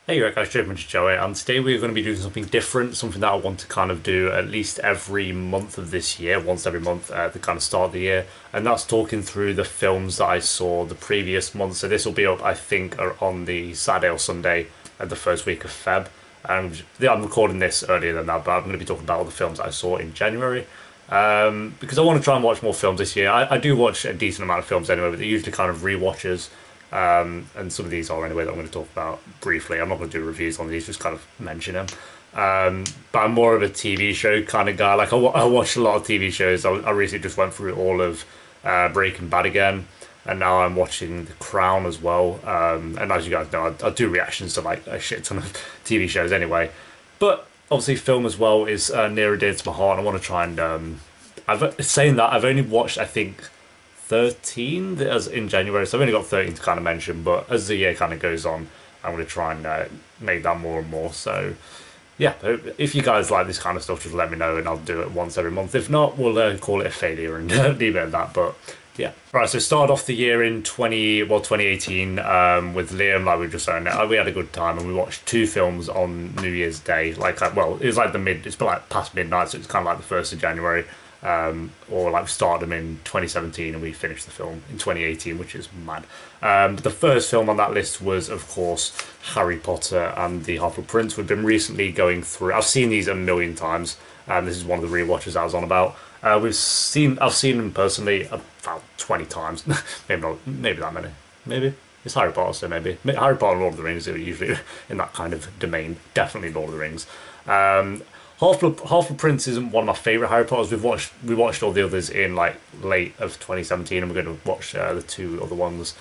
Hey, you guys, Showman, Joey, and today we're going to be doing something different, something that I want to kind of do at least every month of this year, once every month at the kind of start of the year, and that's talking through the films that I saw the previous month. So this will be up, I think, on the Saturday or Sunday of the first week of Feb. And yeah, I'm recording this earlier than that, but I'm going to be talking about all the films I saw in January. Because I want to try and watch more films this year. I do watch a decent amount of films anyway, but they're usually kind of rewatches. And some of these are anyway that I'm going to talk about briefly. I'm not going to do reviews on these, just kind of mention them. But I'm more of a TV show kind of guy. Like I watch a lot of TV shows. I recently just went through all of Breaking Bad again, and now I'm watching The Crown as well. And as you guys know, I do reactions to like a shit ton of TV shows anyway. But obviously, film as well is near and dear to my heart. I want to try and I've saying that I've only watched I think 13 as in January, so I've only got 13 to kind of mention, but as the year kind of goes on, I'm going to try and make that more and more. So yeah, if you guys like this kind of stuff, just let me know and I'll do it once every month. If not, we'll call it a failure and leave it at that. But yeah, right, so start off the year in 2018 with Liam, like we just said. We had a good time and we watched two films on New Year's Day. Like, well, it was like it's like past midnight, so it's kind of like the 1st of January. Or like we started them in 2017 and we finished the film in 2018, which is mad. But the first film on that list was, of course, Harry Potter and the Half-Blood Prince. We've been recently going through. I've seen these a million times, and this is one of the rewatches I was on about. I've seen them personally about 20 times, maybe not, maybe that many, maybe. It's Harry Potter, so maybe Harry Potter and Lord of the Rings are usually in that kind of domain. Definitely Lord of the Rings. Half-Blood Prince isn't one of my favourite Harry Potters. We watched all the others in like late of 2017, and we're going to watch the two other ones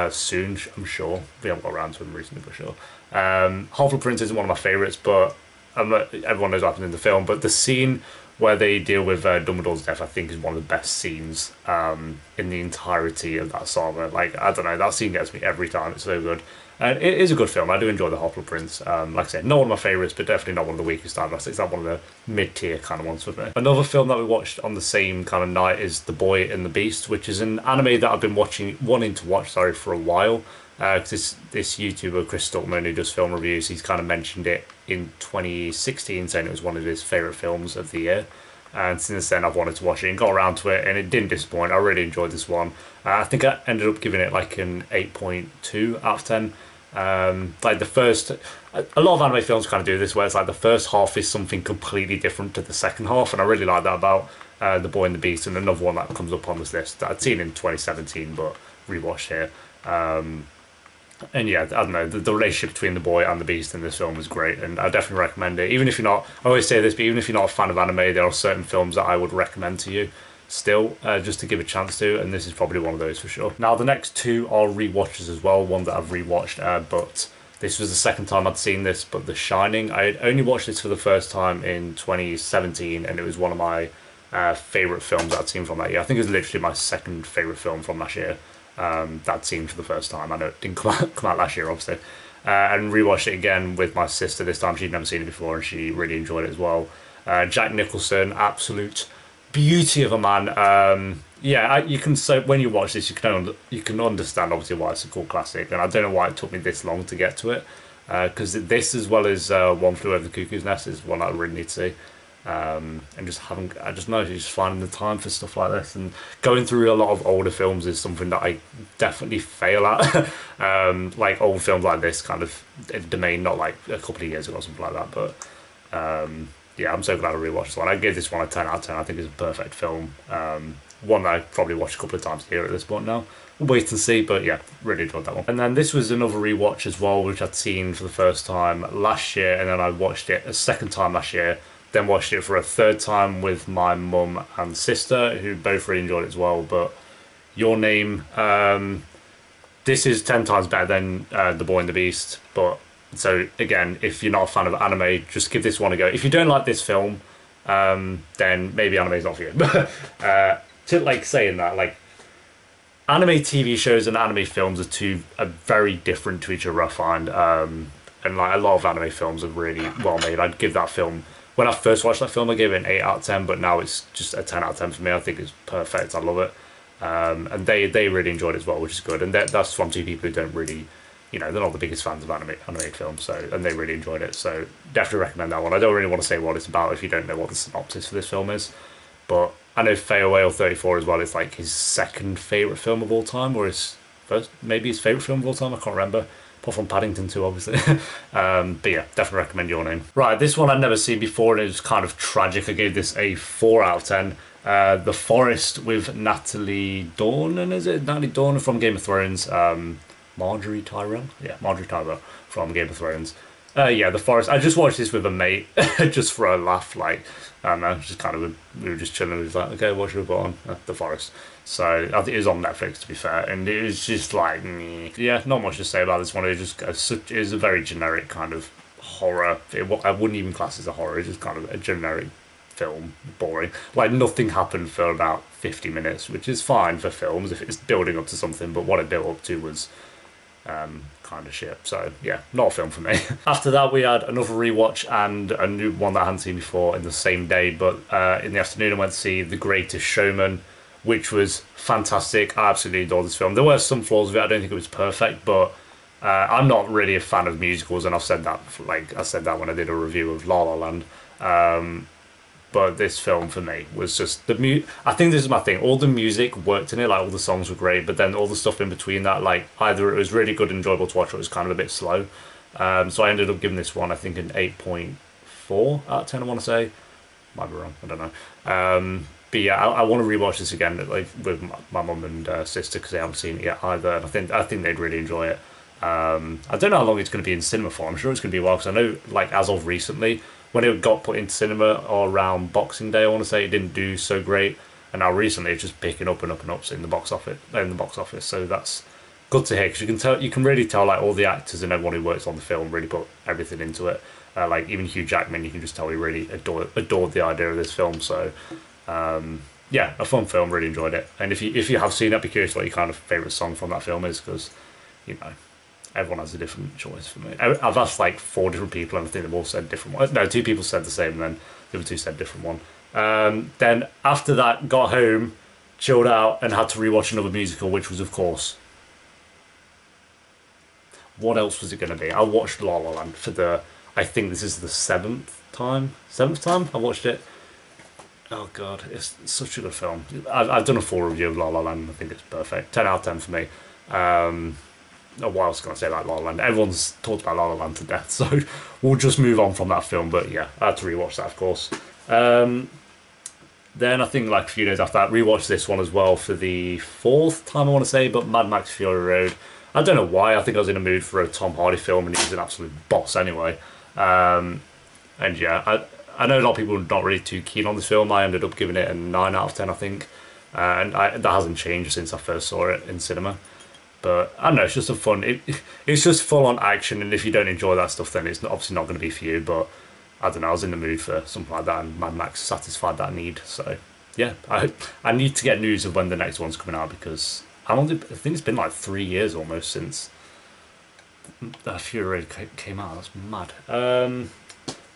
soon. I'm sure we haven't got around to them recently, for sure. Half-Blood Prince isn't one of my favourites, but everyone knows what happens in the film. But the scene where they deal with Dumbledore's death, I think, is one of the best scenes in the entirety of that saga. Like, I don't know, that scene gets me every time. It's so good. And it is a good film. I do enjoy The Half-Blood Prince. Like I said, not one of my favourites, but definitely not one of the weakest either. It's like one of the mid-tier kind of ones for me. Another film that we watched on the same kind of night is The Boy and the Beast, which is an anime that I've been wanting to watch, for a while. Because this YouTuber, Chris Stuckman, who does film reviews, he's kind of mentioned it in 2016, saying it was one of his favourite films of the year. And since then, I've wanted to watch it and got around to it, and it didn't disappoint. I really enjoyed this one. I think I ended up giving it like an 8.2 out of 10. Like a lot of anime films kind of do this, where it's like the first half is something completely different to the second half, and I really like that about The Boy and the Beast. And another one that comes up on this list that I'd seen in 2017, but rewatched here. And yeah, I don't know, the relationship between the boy and the beast in this film is great, and I definitely recommend it. Even if you're not, I always say this, but even if you're not a fan of anime, there are certain films that I would recommend to you still, just to give a chance to, and this is probably one of those for sure. Now, the next two are rewatches as well, one that I've rewatched, but this was the second time I'd seen this, but The Shining. I had only watched this for the first time in 2017, and it was one of my favourite films that I'd seen from that year. I think it was literally my second favourite film from last year. That scene for the first time. I know it didn't come out last year, obviously. And rewatched it again with my sister this time. She'd never seen it before, and she really enjoyed it as well. Jack Nicholson, absolute beauty of a man. You can say when you watch this, you can understand obviously why it's a cult classic, and I don't know why it took me this long to get to it. Because this, as well as One Flew Over the Cuckoo's Nest, is one I really need to see. And I just know just finding the time for stuff like this, and going through a lot of older films is something that I definitely fail at. Like old films like this kind of domain, not like a couple of years ago or something like that, but yeah, I'm so glad I rewatched this one. I give this one a 10 out of 10. I think it's a perfect film. One that I probably watched a couple of times here at this point now. We'll wait and see, but yeah, really enjoyed that one. And then this was another rewatch as well, which I'd seen for the first time last year, and then I watched it a second time last year. Then watched it for a third time with my mum and sister, who both really enjoyed it as well. But Your Name, this is 10 times better than The Boy and the Beast. But so again, if you're not a fan of anime, just give this one a go. If you don't like this film, then maybe anime's not for you. To like saying that, like anime TV shows and anime films are very different to each other, I find. And like a lot of anime films are really well made. I'd give that film. When I first watched that film, I gave it an 8 out of 10, but now it's just a 10 out of 10 for me. I think it's perfect. I love it. And they really enjoyed it as well, which is good. And that's from two people who don't really, you know, they're not the biggest fans of animated films, so, and they really enjoyed it. So definitely recommend that one. I don't really want to say what it's about if you don't know what the synopsis for this film is, but I know Faye Whale 34 as well. It's like his second favorite film of all time, or his first, maybe his favorite film of all time. I can't remember. Apart from Paddington 2, obviously. But yeah, definitely recommend Your Name. Right, this one I'd never seen before, and it was kind of tragic. I gave this a 4 out of 10. The Forest with Natalie Dornan, is it? Natalie Dornan from Game of Thrones. Marjorie Tyrell? Yeah, Marjorie Tyrell from Game of Thrones. Yeah, The Forest. I just watched this with a mate, just for a laugh. Like, I don't know, just kind of, we were just chilling. We was like, okay, what should we put on? The Forest. So I think it was on Netflix, to be fair, and it was just like, meh. Yeah, not much to say about this one. It just it is a very generic kind of horror. I wouldn't even class it as a horror. It's just kind of a generic film, boring. Like nothing happened for about 50 minutes, which is fine for films if it's building up to something. But what it built up to was kind of shit. So yeah, not a film for me. After that, we had another rewatch and a new one that I hadn't seen before in the same day. But in the afternoon, I went to see The Greatest Showman, which was fantastic. I absolutely adored this film. There were some flaws with it. I don't think it was perfect, but I'm not really a fan of musicals, and I've said that, like I said that when I did a review of La La Land. But this film for me was just I think this is my thing. All the music worked in it, like all the songs were great, but then all the stuff in between that, like either it was really good and enjoyable to watch, or it was kind of a bit slow. So I ended up giving this one, I think, an 8.4 out of 10. I want to say, might be wrong. I don't know. But yeah, I want to rewatch this again, like with my mum and sister, because they haven't seen it yet either, and I think they'd really enjoy it. I don't know how long it's going to be in cinema for. I'm sure it's going to be a while, because I know, like as of recently, when it got put into cinema around Boxing Day, I want to say it didn't do so great, and now recently it's just picking up and up and up in the box office. So that's good to hear, because you can really tell, like all the actors and everyone who works on the film really put everything into it. Like even Hugh Jackman, you can just tell he really adored the idea of this film. So. Yeah, a fun film, really enjoyed it. And if you have seen it, I'd be curious what your kind of favourite song from that film is, because, you know, everyone has a different choice for me. I've asked like 4 different people, and I think they've all said different ones. No, 2 people said the same, and then the other 2 said different one. Then after that, got home, chilled out, and had to rewatch another musical, which was, of course, what else was it going to be? I watched La La Land for I think this is the 7th time I watched it. Oh god, it's such a good film. I've done a full review of La La Land, and I think it's perfect. 10 out of 10 for me. What else can I say about La La Land? Everyone's talked about La La Land to death, so we'll just move on from that film. But yeah, I had to rewatch that, of course. Then I think like a few days after that, rewatched this one as well for the 4th time, I want to say, but Mad Max Fury Road. I don't know why. I think I was in a mood for a Tom Hardy film, and he was an absolute boss anyway. And yeah, I know a lot of people are not really too keen on this film. I ended up giving it a 9 out of 10, I think. And that hasn't changed since I first saw it in cinema. But I don't know, it's just it's just full on action, and if you don't enjoy that stuff, then it's obviously not going to be for you. But I don't know, I was in the mood for something like that, and Mad Max satisfied that need. So yeah, I need to get news of when the next one's coming out, because I think it's been like 3 years almost since Fury Road came out. That's mad.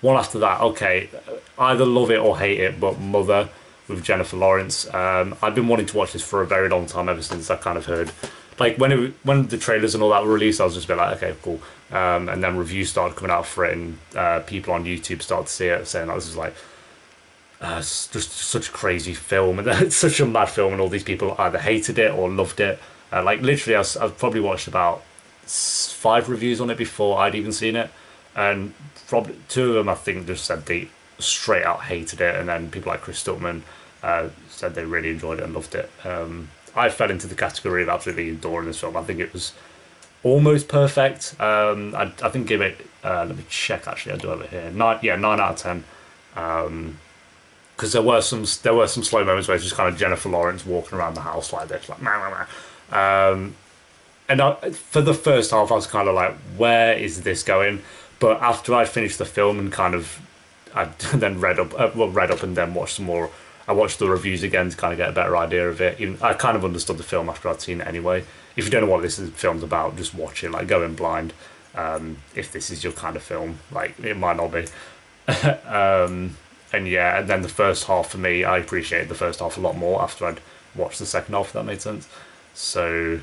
One after that, okay, either love it or hate it, but Mother with Jennifer Lawrence. I've been wanting to watch this for a very long time, ever since I kind of heard, like when the trailers and all that were released, I was just a bit like, okay, cool. And then reviews started coming out for it, and people on YouTube started to see it, saying that this is like it's just such a crazy film, and it's such a mad film, and all these people either hated it or loved it. Like literally, I've probably watched about 5 reviews on it before I'd even seen it, and probably 2 of them I think just said they straight out hated it, and then people like Chris Stuckman said they really enjoyed it and loved it. I fell into the category of absolutely adoring this film. I think it was almost perfect. I think give it. Let me check. Actually, I do have it here. 9 out of 10. Because there were some slow moments where it's just kind of Jennifer Lawrence walking around the house like this, like nah, nah, nah. And for the first half, I was kind of like, where is this going? But after I finished the film and kind of, I then read up and then watched some more. I watched the reviews again to kind of get a better idea of it. I kind of understood the film after I'd seen it anyway. If you don't know what this film's about, just watch it. Like, go in blind. If this is your kind of film, like it might not be. And yeah, and then the first half for me, I appreciated the first half a lot more after I'd watched the second half. If that made sense. So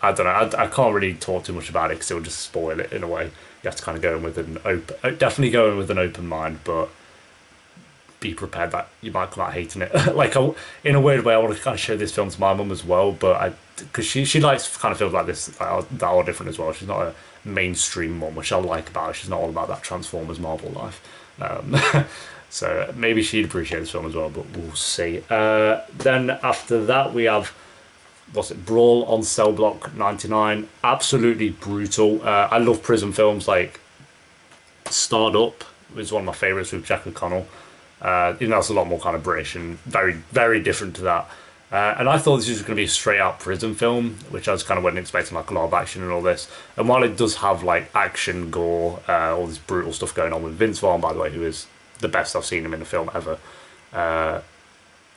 I don't know. I can't really talk too much about it because it'll just spoil it in a way. You have to kind of go in with an open, definitely go in with an open mind, but be prepared that you might come out hating it. Like in a weird way, I want to kind of show this film to my mum as well, but because she likes kind of films like this that are different as well. She's not a mainstream mum, which I like about her. She's not all about that Transformers Marvel life. So maybe she'd appreciate this film as well, but we'll see. Then after that, we have what's it? Brawl on Cell Block 99. Absolutely brutal. I love prison films. Like Starred Up was one of my favourites with Jack O'Connell. Even though it's a lot more kind of British and very, very different to that. And I thought this was going to be a straight out prison film, which I was kind of wasn't expecting, like a lot of action and all this. And while it does have like action, gore, all this brutal stuff going on with Vince Vaughn, by the way, who is the best I've seen him in a film ever.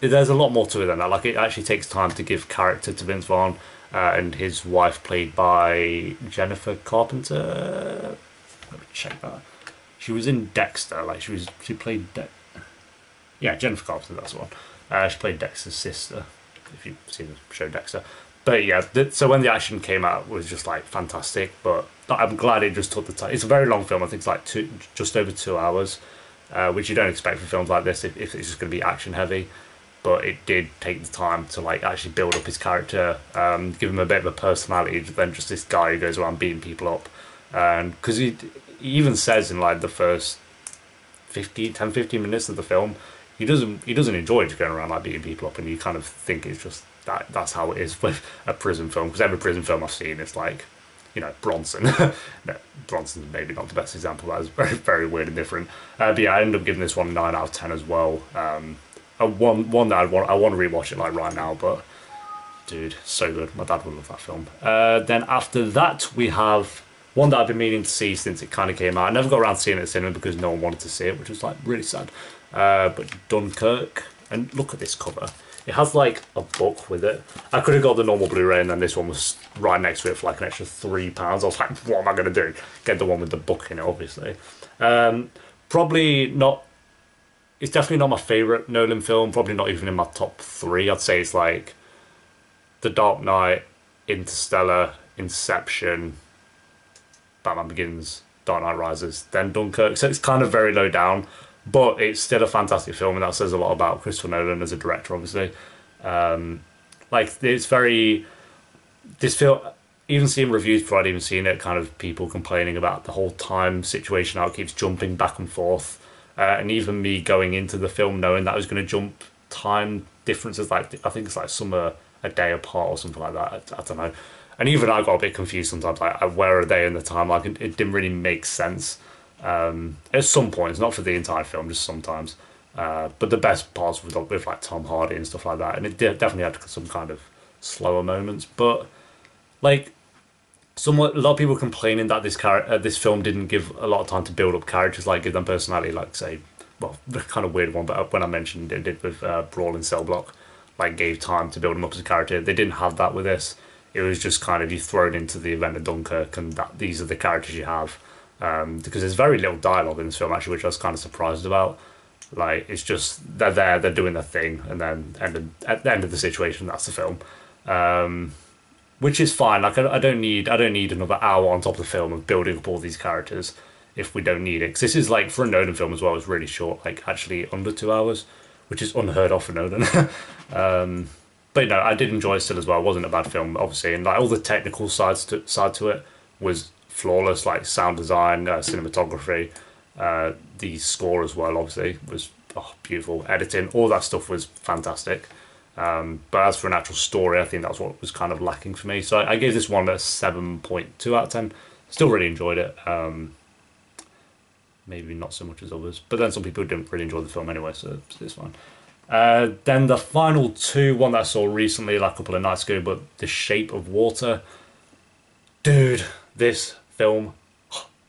There's a lot more to it than that. Like it actually takes time to give character to Vince Vaughn and his wife, played by Jennifer Carpenter. Let me check that. She was in Dexter. Like she played. Yeah, Jennifer Carpenter. That's the one. She played Dexter's sister. If you've seen the show Dexter. But yeah, so when the action came out, it was just like fantastic. But I'm glad it just took the time. It's a very long film. I think it's like just over 2 hours, which you don't expect for films like this if it's just going to be action heavy. But it did take the time to like actually build up his character, give him a bit of a personality than just this guy who goes around beating people up. And because he even says in like the first 10, 15 minutes of the film, he doesn't enjoy just going around like beating people up, and you kind of think it's just that's how it is with a prison film, because every prison film I've seen is like, Bronson. No, Bronson's maybe not the best example. That is very, very weird and different. But yeah, I ended up giving this one 9 out of 10 as well. One that I want to rewatch it like right now, but dude, so good. My dad would love that film. Then after that we have one that I've been meaning to see since it kind of came out. I never got around to seeing it at the cinema because no one wanted to see it, which was like really sad. But Dunkirk, and look at this cover. It has like a book with it. I could have got the normal Blu-ray, and then this one was right next to it for like an extra £3. I was like, what am I going to do? Get the one with the book in it, obviously. Probably not. It's definitely not my favourite Nolan film. Probably not even in my top 3. I'd say it's like The Dark Knight, Interstellar, Inception, Batman Begins, Dark Knight Rises, then Dunkirk. So it's kind of very low down, but it's still a fantastic film, and that says a lot about Christopher Nolan as a director, obviously. Like, it's very... This film... Even seeing reviews before I'd even seen it, kind of people complaining about the whole time situation, how it keeps jumping back and forth. And even me going into the film knowing that I was going to jump time differences, like I think it's like some a day apart or something like that. I don't know. And even I got a bit confused sometimes, like where are they in the time? Like it didn't really make sense at some points, not for the entire film, just sometimes. But the best parts with like Tom Hardy and stuff like that, and it definitely had some kind of slower moments. But like a lot of people complaining that this film didn't give a lot of time to build up characters, like give them personality, like say, well, the kind of weird one, but when I mentioned it did with Brawl and Cell Block, like gave time to build them up as a character. They didn't have that with this. It was just kind of you thrown into the event of Dunkirk, and these are the characters you have. Because there's very little dialogue in this film actually, which I was kind of surprised about. Like it's just they're there, they're doing their thing, and then at the end of the situation, that's the film. Which is fine. Like I don't need another hour on top of the film of building up all these characters if we don't need it. Because this is like, for a Nolan film as well, it's really short, like actually under 2 hours, which is unheard of for Nolan. But no, I did enjoy it still as well. It wasn't a bad film, obviously, and like all the technical side to it was flawless, like sound design, cinematography, the score as well, obviously, was beautiful. Editing, all that stuff was fantastic. But as for an actual story, I think that's what was kind of lacking for me. So I gave this one a 7.2 out of 10. Still really enjoyed it. Maybe not so much as others, but then some people didn't really enjoy the film anyway, so it's fine. Then the final two, one that I saw recently, like a couple of nights ago, but The Shape of Water. Dude, this film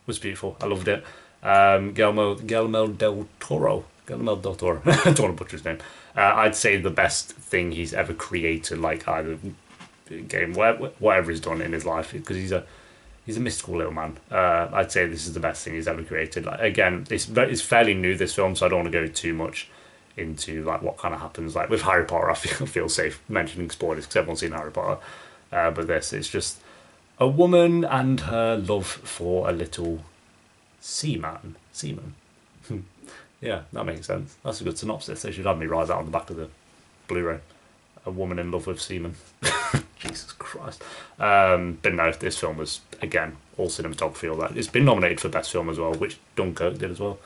was beautiful. I loved it. Guillermo del Toro. I don't want to butcher his name. I'd say the best thing he's ever created, like either game, whatever he's done in his life, because he's a mystical little man. I'd say this is the best thing he's ever created. Like, again, it's fairly new, this film, so I don't want to go too much into like what kind of happens. Like with Harry Potter, I feel safe mentioning spoilers because everyone's seen Harry Potter. But this, it's just A woman and her love for a little seaman. Seaman. Yeah, that makes sense. That's a good synopsis. They should have me write that on the back of the Blu-ray. A woman in love with seamen. Jesus Christ. But no, this film was, again, all cinematography, all that. It's been nominated for Best Film as well, which Dunkirk did as well.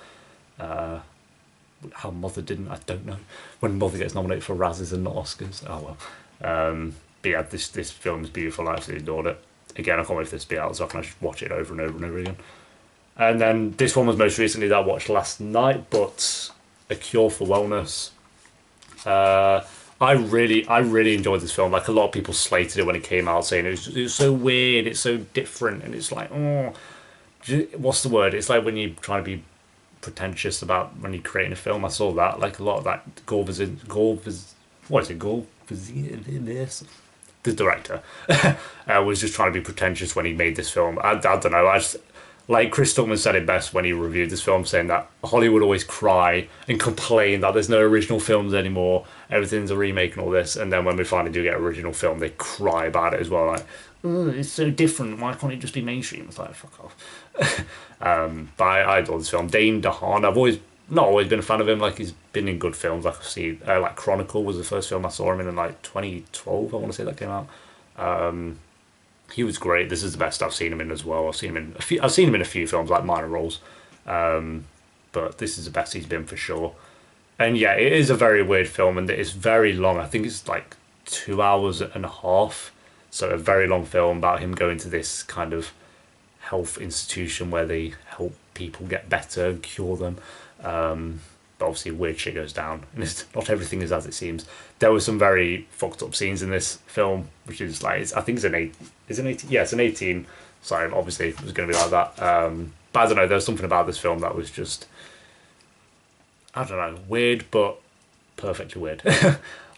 How Mother didn't, I don't know. When Mother gets nominated for Razzies and not Oscars. Oh well. But yeah, this film is beautiful. I absolutely adored it. Again, I can't wait for this to be out so I can just watch it over and over and over again. And then this one was most recently that I watched last night, but A Cure for Wellness. I really enjoyed this film. Like, a lot of people slated it when it came out, saying it was so weird, it's so different, and it's like, oh, what's the word? It's like when you're trying to be pretentious about when you're creating a film. I saw that, like, a lot of that what is it, the director was just trying to be pretentious when he made this film. I don't know. Like Chris Stuckman said it best when he reviewed this film, saying that Hollywood always cry and complain that there's no original films anymore, everything's a remake and all this, and then when we finally do get an original film, they cry about it as well, like, oh, it's so different, why can't it just be mainstream? It's like, fuck off. But I adore this film. Dane DeHaan, I've not always been a fan of him. Like, he's been in good films. Like, I've seen, like Chronicle was the first film I saw him in like 2012, I want to say that came out. He was great. This is the best I've seen him in as well. I've seen him in a few films, like minor roles, but this is the best he's been for sure. And yeah, it is a very weird film, and it's very long. I think it's like 2 hours and a half, so a very long film about him going to this kind of health institution where they help people get better and cure them. But obviously weird shit goes down, and not everything is as it seems. There were some very fucked up scenes in this film, which is like, I think it's an 18. Yeah, it's an 18. So obviously it was going to be like that. But I don't know. There was something about this film that was just, I don't know, weird, but perfectly weird.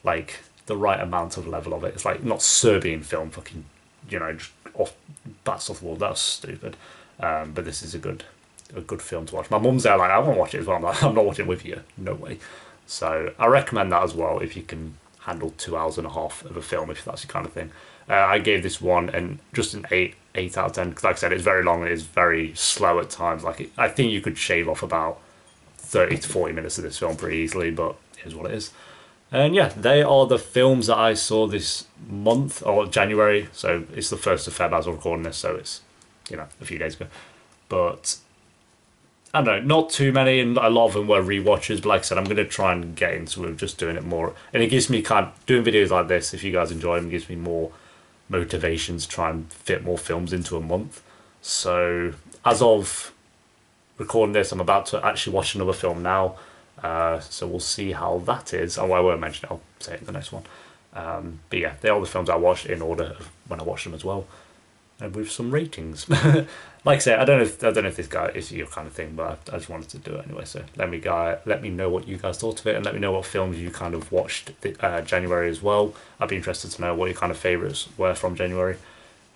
Like the right amount of level of it. It's like not Serbian film, fucking, just off bats off the wall. That's stupid. But this is a good film to watch. My mum's there like, I want to watch it as well. I'm like, I'm not watching it with you. No way. So I recommend that as well if you can handle 2 hours and a half of a film, if that's your kind of thing. I gave this one and just an 8 out of 10. Because like I said, it's very long and it's very slow at times. Like, I think you could shave off about 30 to 40 minutes of this film pretty easily, but here's what it is. And yeah, they are the films that I saw this month, or January. So it's the 1st of Feb as I'm recording this, so it's, a few days ago. But I don't know, not too many, and a lot of them were rewatches, but like I said, I'm going to try and get into it, just doing it more. And it gives me doing videos like this, if you guys enjoy them, gives me more motivations to try and fit more films into a month. So as of recording this, I'm about to actually watch another film now. So we'll see how that is. Oh, I won't mention it, I'll say it in the next one. But yeah, they're all the films I watched in order of when I watched them as well, and with some ratings. Like I say, I don't know if this guy is your kind of thing, but I just wanted to do it anyway. So let me know what you guys thought of it, and let me know what films you kind of watched January as well. I'd be interested to know what your kind of favourites were from January.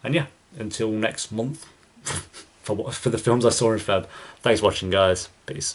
And yeah, until next month for the films I saw in Feb. Thanks for watching, guys. Peace.